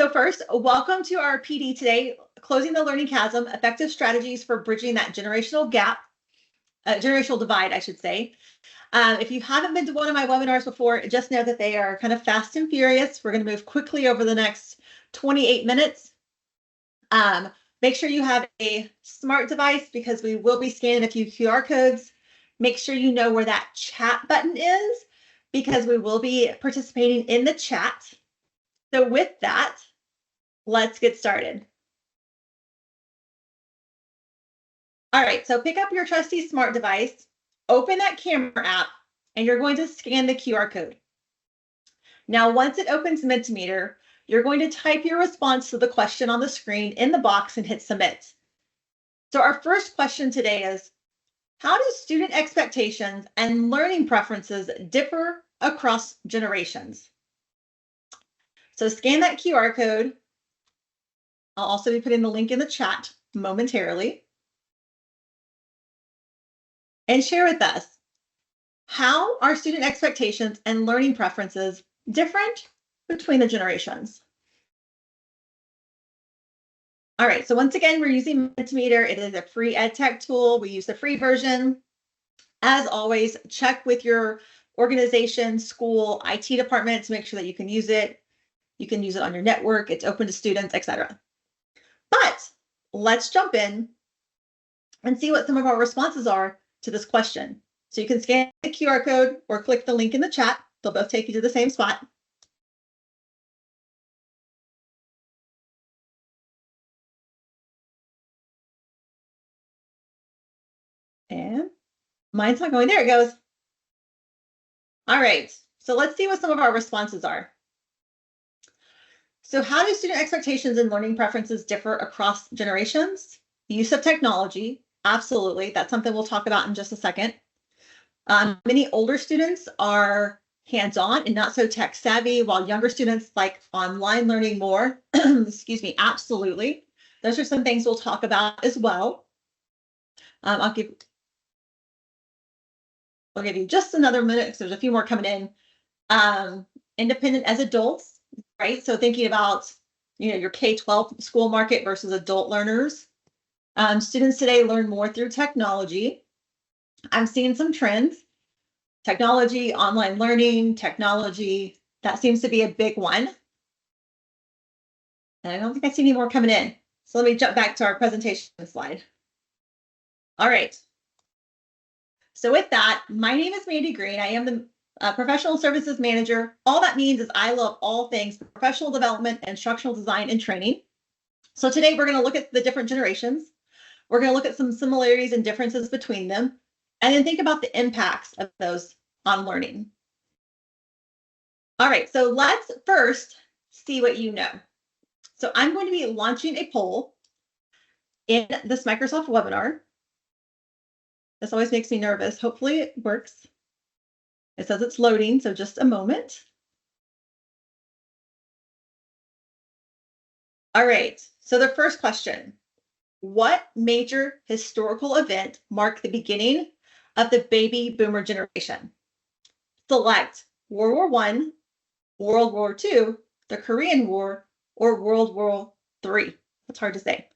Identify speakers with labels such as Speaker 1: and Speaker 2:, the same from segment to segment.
Speaker 1: So first, welcome to our PD today, Closing the Learning Chasm, Effective Strategies for Bridging that Generational Gap, Generational Divide, I should say. If you haven't been to one of my webinars before, just know that they are kind of fast and furious. We're going to move quickly over the next 28 minutes. Make sure you have a smart device because we will be scanning a few QR codes. Make sure you know where that chat button is because we will be participating in the chat. So with that, let's get started. All right, so pick up your trusty smart device, open that camera app, and you're going to scan the QR code. Now, once it opens Mentimeter, you're going to type your response to the question on the screen in the box and hit submit. So our first question today is, how do student expectations and learning preferences differ across generations? So scan that QR code. I'll also be putting the link in the chat momentarily. And share with us, how are student expectations and learning preferences different between the generations? All right, so once again, we're using Mentimeter. It is a free EdTech tool. We use the free version. As always, check with your organization, school, IT department to make sure that you can use it. You can use it on your network. It's open to students, etc. But let's jump in and see what some of our responses are to this question. So you can scan the QR code or click the link in the chat. They'll both take you to the same spot. And mine's not going. There it goes. All right, so let's see what some of our responses are. So how do student expectations and learning preferences differ across generations? The use of technology, absolutely. That's something we'll talk about in just a second. Many older students are hands-on and not so tech savvy, while younger students like online learning more. Excuse me, absolutely. Those are some things we'll talk about as well. I'll give you just another minute because there's a few more coming in. Independent as adults, right? So thinking about, your K-12 school market versus adult learners. Students today learn more through technology. I'm seeing some trends. Technology, online learning, technology, that seems to be a big one. And I don't think I see any more coming in. So let me jump back to our presentation slide. All right. So with that, my name is Mandy Green. I am the Professional Services Manager. All that means is I love all things professional development, instructional design, and training. So today we're going to look at the different generations. We're going to look at some similarities and differences between them, and then think about the impacts of those on learning. All right, so let's first see what you know. So I'm going to be launching a poll in this Microsoft webinar. This always makes me nervous. Hopefully it works. It says it's loading, so just a moment. All right, so the first question, what major historical event marked the beginning of the baby boomer generation? Select World War I, World War II, the Korean War, or World War III. That's hard to say.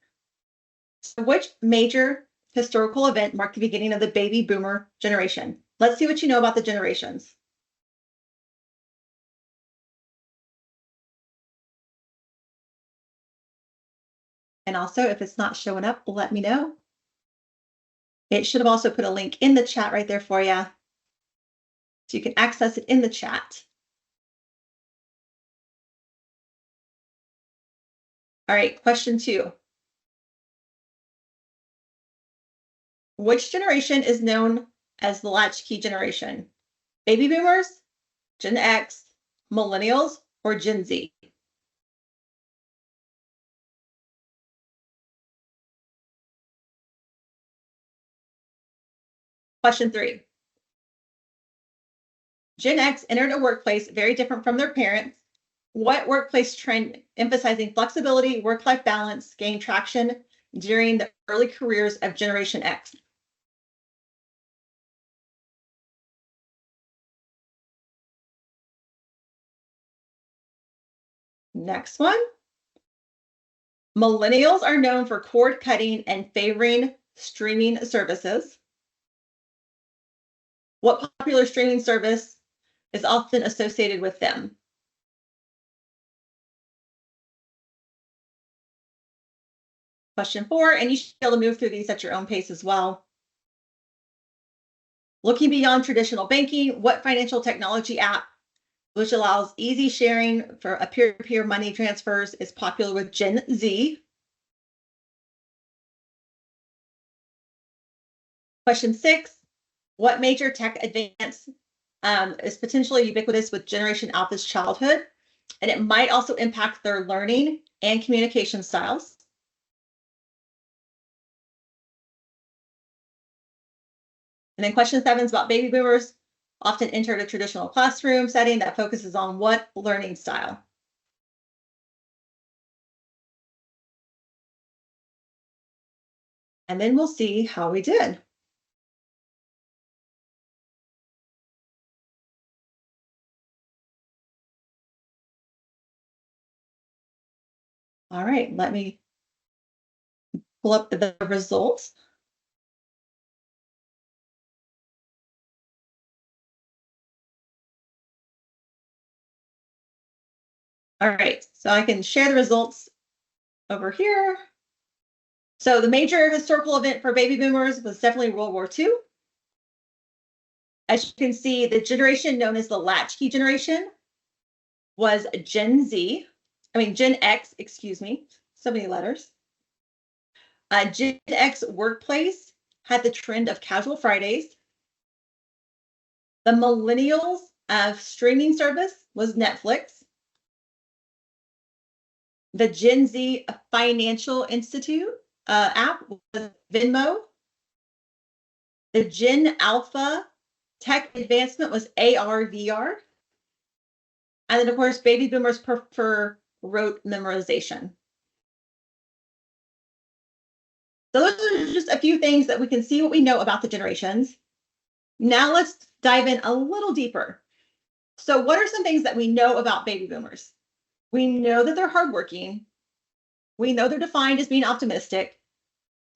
Speaker 1: So which major historical event marked the beginning of the baby boomer generation? Let's see what you know about the generations. And also, if it's not showing up, let me know. It should have also put a link in the chat right there for you, so you can access it in the chat. All right, question 2. Which generation is known as the latchkey generation? Baby boomers, Gen X, millennials, or Gen Z? Question 3. Gen X entered a workplace very different from their parents. What workplace trend emphasizing flexibility, work-life balance gained traction during the early careers of Generation X? Next one. Millennials are known for cord cutting and favoring streaming services. What popular streaming service is often associated with them? Question 4, and you should be able to move through these at your own pace as well. Looking beyond traditional banking, what financial technology app, which allows easy sharing for a peer-to-peer money transfers, is popular with Gen Z? Question 6, what major tech advance is potentially ubiquitous with Generation Alpha's childhood, and it might also impact their learning and communication styles? And then question 7 is about baby boomers often entered a traditional classroom setting that focuses on what learning style? And then we'll see how we did. All right, let me pull up the results. All right, so I can share the results over here. So the major historical event for baby boomers was definitely World War II. As you can see, the generation known as the latchkey generation was Gen X, excuse me, so many letters. Gen X workplace had the trend of casual Fridays. The millennials streaming service was Netflix. The Gen Z Financial Institute app was Venmo. The Gen Alpha tech advancement was AR, VR. And then, of course, baby boomers prefer rote memorization. So those are just a few things that we can see what we know about the generations. Now let's dive in a little deeper. So what are some things that we know about baby boomers? We know that they're hardworking. We know they're defined as being optimistic.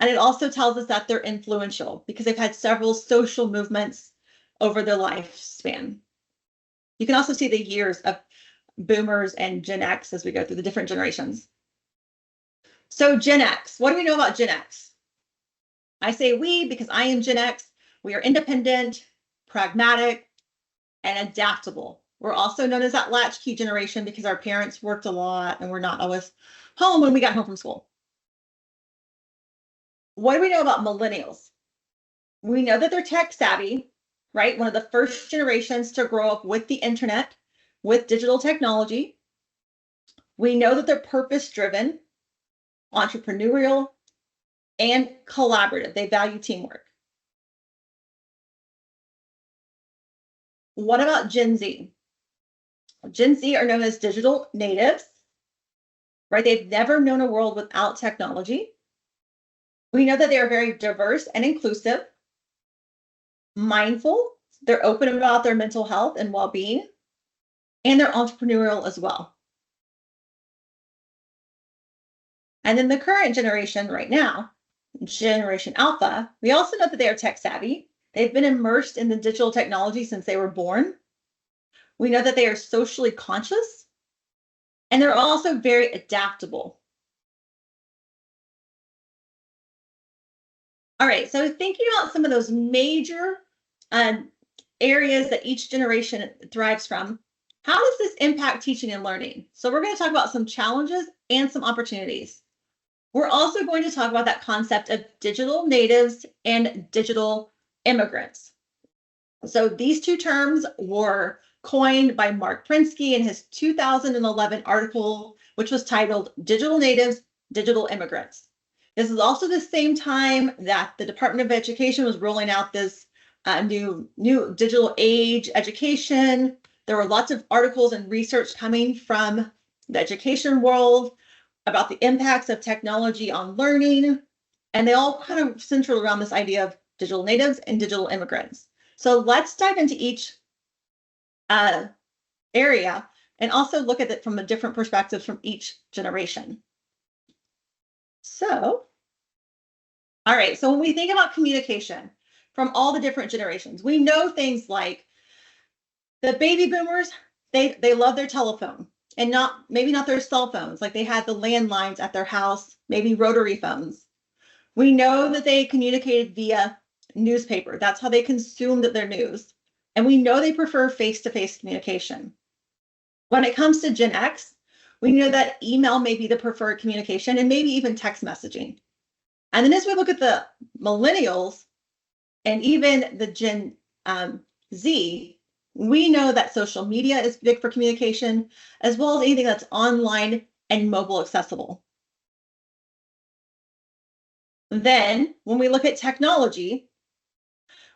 Speaker 1: And it also tells us that they're influential because they've had several social movements over their lifespan. You can also see the years of boomers and Gen X as we go through the different generations. So Gen X, what do we know about Gen X? I say we because I am Gen X. We are independent, pragmatic, and adaptable. We're also known as that latchkey generation because our parents worked a lot and we're not always home when we got home from school. What do we know about millennials? We know that they're tech savvy, right? One of the first generations to grow up with the internet, with digital technology. We know that they're purpose driven, entrepreneurial, and collaborative. They value teamwork. What about Gen Z? Gen Z are known as digital natives, right? They've never known a world without technology. We know that they are very diverse and inclusive, mindful, they're open about their mental health and well-being, and they're entrepreneurial as well. And then the current generation right now, Generation Alpha, we also know that they are tech savvy. They've been immersed in the digital technology since they were born. We know that they are socially conscious, and they're also very adaptable. All right, so thinking about some of those major areas that each generation thrives from, how does this impact teaching and learning? So we're going to talk about some challenges and some opportunities. We're also going to talk about that concept of digital natives and digital immigrants. So these two terms were coined by Mark Prinsky in his 2011 article, which was titled Digital Natives, Digital Immigrants. This is also the same time that the Department of Education was rolling out this new digital age education. There were lots of articles and research coming from the education world about the impacts of technology on learning, and they all kind of centered around this idea of digital natives and digital immigrants. So let's dive into each area and also look at it from a different perspective from each generation. So, all right, so when we think about communication from all the different generations, we know things like the baby boomers, they love their telephone and maybe not their cell phones, like they had the landlines at their house, maybe rotary phones. We know that they communicated via newspaper. That's how they consumed their news. And we know they prefer face-to-face communication. When it comes to Gen X, we know that email may be the preferred communication and maybe even text messaging. And then as we look at the millennials and even the Gen Z, we know that social media is big for communication, as well as anything that's online and mobile accessible. Then, when we look at technology,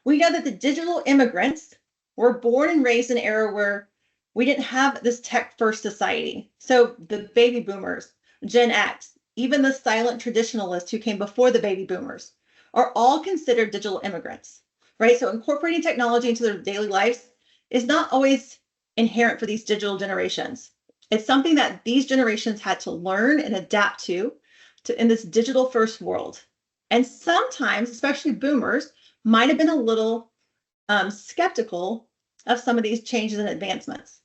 Speaker 1: we know that the digital immigrants were born and raised in an era where we didn't have this tech-first society. So the baby boomers, Gen X, even the silent traditionalists who came before the baby boomers are all considered digital immigrants, right? So incorporating technology into their daily lives is not always inherent for these digital generations. It's something that these generations had to learn and adapt to in this digital first world. And sometimes, especially boomers, might have been a little skeptical of some of these changes and advancements.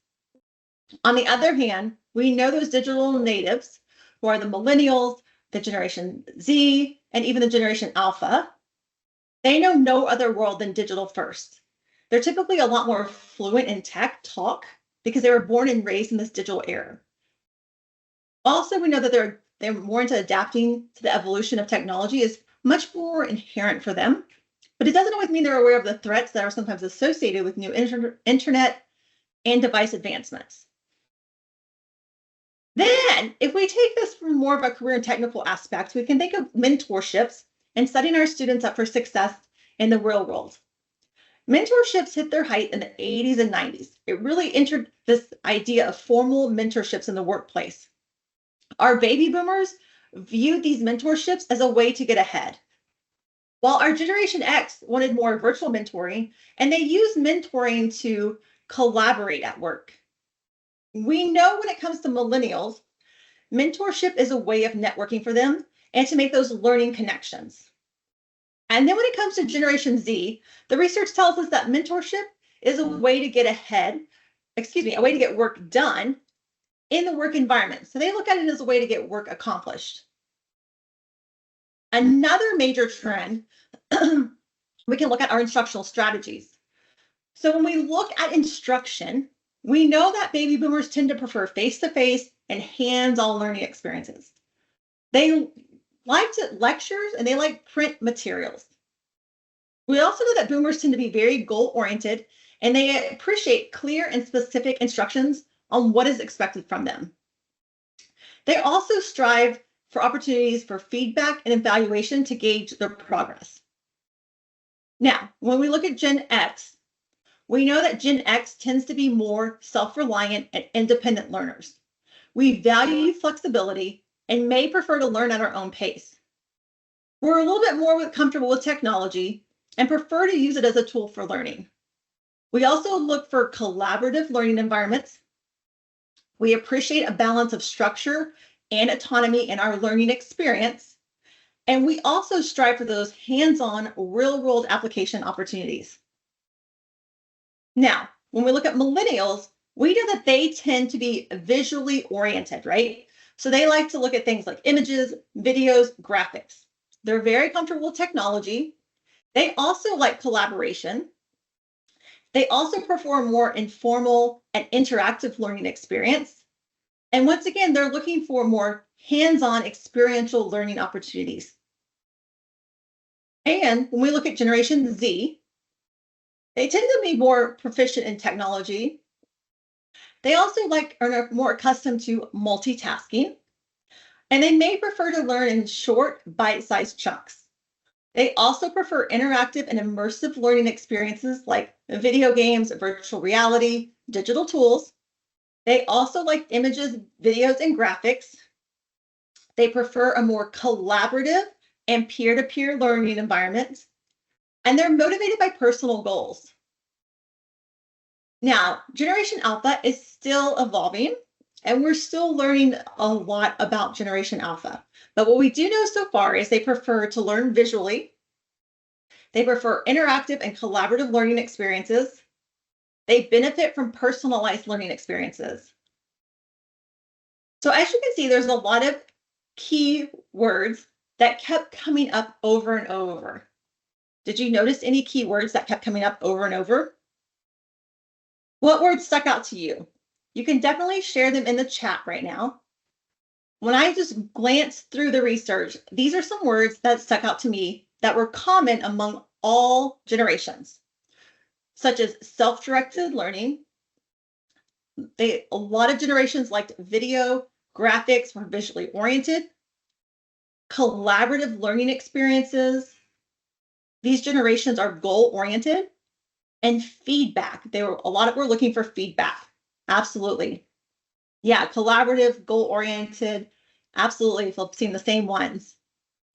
Speaker 1: On the other hand, we know those digital natives who are the millennials, the Generation Z, and even the Generation Alpha, they know no other world than digital first. They're typically a lot more fluent in tech talk because they were born and raised in this digital era. Also, we know that they're more into adapting to the evolution of technology is much more inherent for them, but it doesn't always mean they're aware of the threats that are sometimes associated with new internet and device advancements. Then, if we take this from more of a career and technical aspect, we can think of mentorships and setting our students up for success in the real world. Mentorships hit their height in the 80s and 90s. It really entered this idea of formal mentorships in the workplace. Our baby boomers viewed these mentorships as a way to get ahead, while our Generation X wanted more virtual mentoring, and they used mentoring to collaborate at work. We know when it comes to millennials, mentorship is a way of networking for them and to make those learning connections. And then when it comes to Generation Z, the research tells us that mentorship is a way to get ahead, a way to get work done in the work environment. So they look at it as a way to get work accomplished. Another major trend, we can look at our instructional strategies. So when we look at instruction, we know that baby boomers tend to prefer face-to-face and hands-on learning experiences. They like lectures and they like print materials. We also know that boomers tend to be very goal-oriented and they appreciate clear and specific instructions on what is expected from them. They also strive for opportunities for feedback and evaluation to gauge their progress. Now, when we look at Gen X, we know that Gen X tends to be more self-reliant and independent learners. We value flexibility and may prefer to learn at our own pace. We're a little bit more comfortable with technology and prefer to use it as a tool for learning. We also look for collaborative learning environments. We appreciate a balance of structure and autonomy in our learning experience. And we also strive for those hands-on real-world application opportunities. Now, when we look at millennials, we know that they tend to be visually oriented, right? So they like to look at things like images, videos, graphics. They're very comfortable with technology. They also like collaboration. They also prefer more informal and interactive learning experience. And once again, they're looking for more hands-on experiential learning opportunities. And when we look at Generation Z, they tend to be more proficient in technology. They also are more accustomed to multitasking, and they may prefer to learn in short, bite-sized chunks. They also prefer interactive and immersive learning experiences like video games, virtual reality, digital tools. They also like images, videos, and graphics. They prefer a more collaborative and peer-to-peer learning environment, and they're motivated by personal goals. Now, Generation Alpha is still evolving. and we're still learning a lot about Generation Alpha. But what we do know so far is they prefer to learn visually. They prefer interactive and collaborative learning experiences. They benefit from personalized learning experiences. So as you can see, there's a lot of key words that kept coming up over and over. Did you notice any key words that kept coming up over and over? What words stuck out to you? You can definitely share them in the chat right now. When I just glanced through the research, these are some words that stuck out to me that were common among all generations, such as self-directed learning. A lot of generations liked video, graphics were visually oriented, collaborative learning experiences. These generations are goal-oriented, and feedback. A lot of were looking for feedback. Absolutely. Yeah, collaborative, goal-oriented. Absolutely. I've seen the same ones.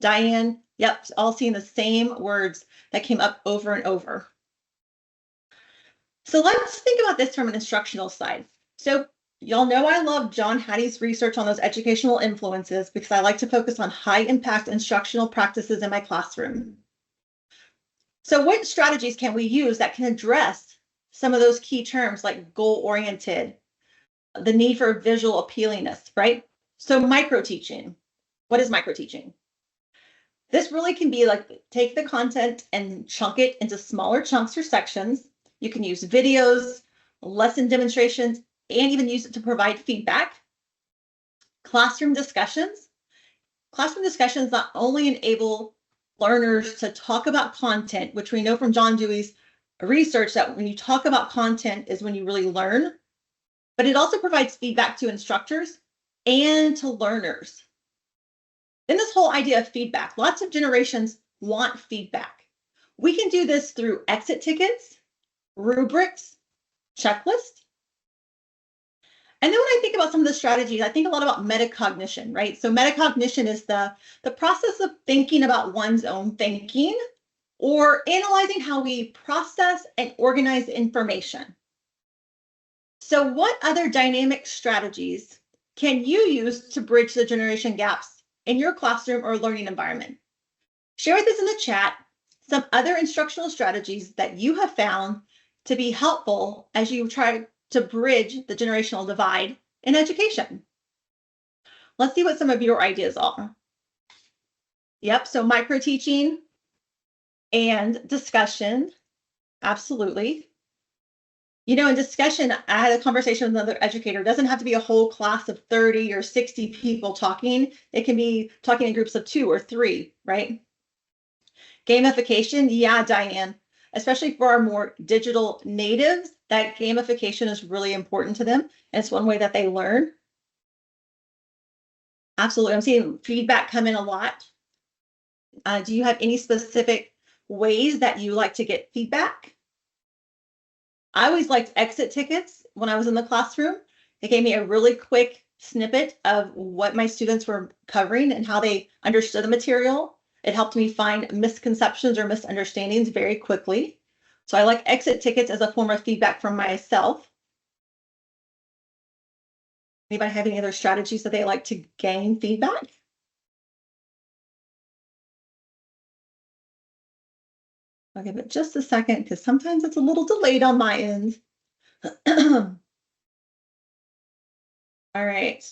Speaker 1: Diane, yep, all seeing the same words that came up over and over. So let's think about this from an instructional side. So y'all know I love John Hattie's research on those educational influences because I like to focus on high impact instructional practices in my classroom. So what strategies can we use that can address some of those key terms like goal-oriented, the need for visual appealingness, right? So micro-teaching. What is micro-teaching? This really can be like take the content and chunk it into smaller chunks or sections. You can use videos, lesson demonstrations, and even use it to provide feedback. Classroom discussions. Classroom discussions not only enable learners to talk about content, which we know from John Dewey's research that when you talk about content is when you really learn, but it also provides feedback to instructors and to learners. Then this whole idea of feedback, lots of generations want feedback. We can do this through exit tickets, rubrics, checklists. And then when I think about some of the strategies, I think a lot about metacognition, right? So metacognition is the process of thinking about one's own thinking or analyzing how we process and organize information. So what other dynamic strategies can you use to bridge the generation gaps in your classroom or learning environment? Share with us in the chat some other instructional strategies that you have found to be helpful as you try to bridge the generational divide in education. Let's see what some of your ideas are. Yep, so micro-teaching and discussion, absolutely. You know, in discussion, I had a conversation with another educator. It doesn't have to be a whole class of 30 or 60 people talking. It can be talking in groups of 2 or 3, right? Gamification, yeah, Diane, especially for our more digital natives, that gamification is really important to them. And it's one way that they learn. Absolutely. I'm seeing feedback come in a lot. Do you have any specific ways that you like to get feedback? I always liked exit tickets when I was in the classroom. It gave me a really quick snippet of what my students were covering and how they understood the material. It helped me find misconceptions or misunderstandings very quickly. So I like exit tickets as a form of feedback from myself. Anybody have any other strategies that they like to gain feedback? I'll give it just a second because sometimes it's a little delayed on my end. All right.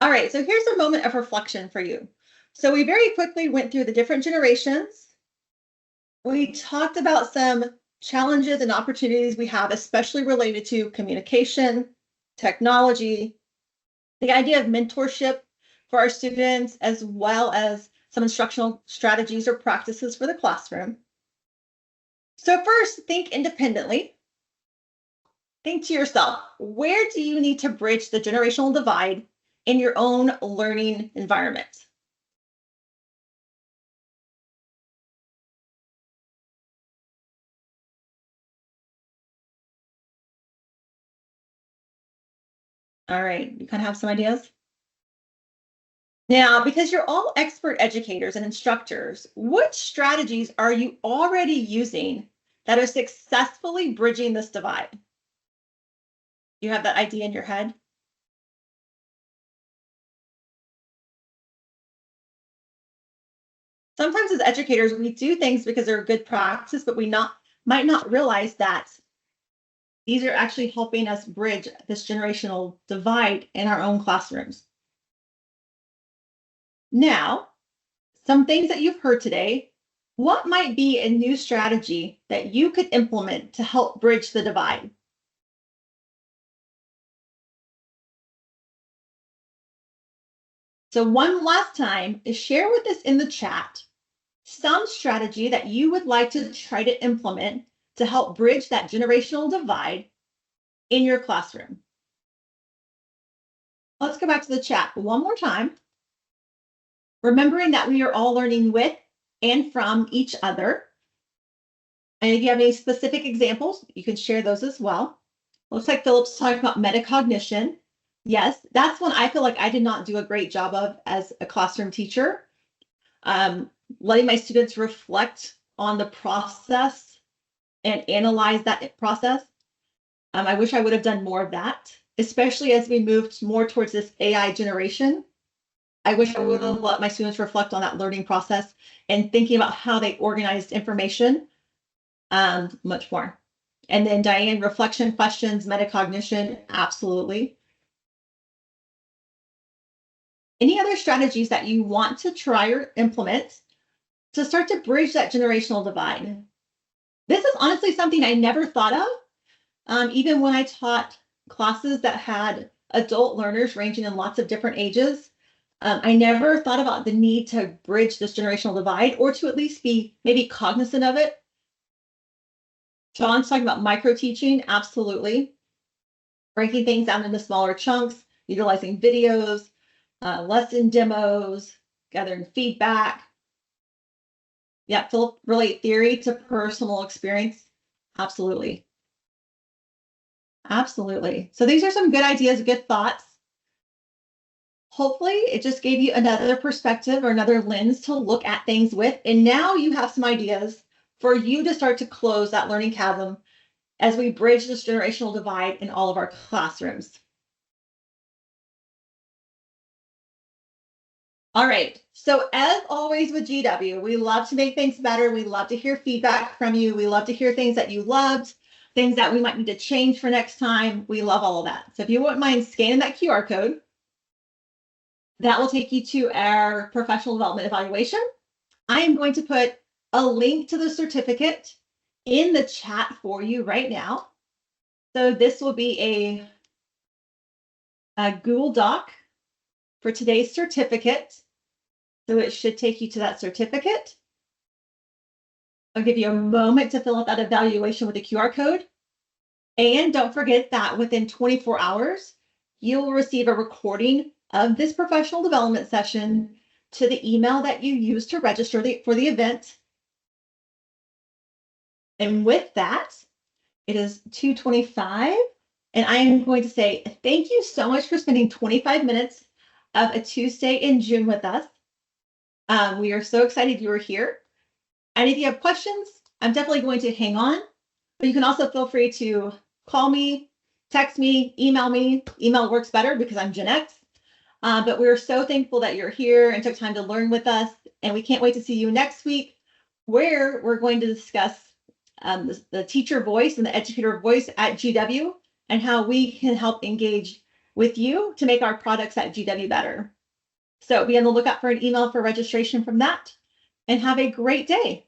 Speaker 1: All right, so here's a moment of reflection for you. So we very quickly went through the different generations. We talked about some challenges and opportunities we have, especially related to communication, technology, the idea of mentorship for our students, as well as some instructional strategies or practices for the classroom. So first, think independently. Think to yourself, where do you need to bridge the generational divide in your own learning environment? All right, you kind of have some ideas? Now, because you're all expert educators and instructors, what strategies are you already using that are successfully bridging this divide? You have that idea in your head? Sometimes as educators, we do things because they're good practice, but we might not realize that these are actually helping us bridge this generational divide in our own classrooms. Now, some things that you've heard today, what might be a new strategy that you could implement to help bridge the divide? So one last time is share with us in the chat some strategy that you would like to try to implement to help bridge that generational divide in your classroom. Let's go back to the chat one more time. Remembering that we are all learning with and from each other. And if you have any specific examples, you can share those as well. Looks like Philip's talking about metacognition. Yes, that's one I feel like I did not do a great job of as a classroom teacher. Letting my students reflect on the process and analyze that process. I wish I would have done more of that, especially as we moved more towards this AI generation. I wish I would have let my students reflect on that learning process and thinking about how they organized information much more. And then Diane, reflection questions, metacognition, absolutely. Any other strategies that you want to try or implement to start to bridge that generational divide? This is honestly something I never thought of, even when I taught classes that had adult learners ranging in lots of different ages. I never thought about the need to bridge this generational divide or to at least be maybe cognizant of it. John's talking about micro teaching, absolutely. Breaking things down into smaller chunks, utilizing videos, lesson demos, gathering feedback. Yeah, Philip, relate theory to personal experience. Absolutely. Absolutely. So these are some good ideas, good thoughts. Hopefully it just gave you another perspective or another lens to look at things with. And now you have some ideas for you to start to close that learning chasm as we bridge this generational divide in all of our classrooms. All right. So as always with GW, we love to make things better. We love to hear feedback from you. We love to hear things that you loved, things that we might need to change for next time. We love all of that. So if you wouldn't mind scanning that QR code, that will take you to our professional development evaluation. I am going to put a link to the certificate in the chat for you right now. So this will be a Google Doc for today's certificate. So it should take you to that certificate. I'll give you a moment to fill out that evaluation with the QR code. And don't forget that within 24 hours, you will receive a recording of this professional development session to the email that you used to register for the event. And with that, it is 2:25. And I am going to say thank you so much for spending 25 minutes of a Tuesday in June with us. We are so excited you were here. And if you have questions, I'm definitely going to hang on. But you can also feel free to call me, text me, email me. Email works better because I'm Gen X. But we're so thankful that you're here and took time to learn with us. And we can't wait to see you next week, where we're going to discuss the teacher voice and the educator voice at GW and how we can help engage with you to make our products at GW better. So be on the lookout for an email for registration from that, and have a great day.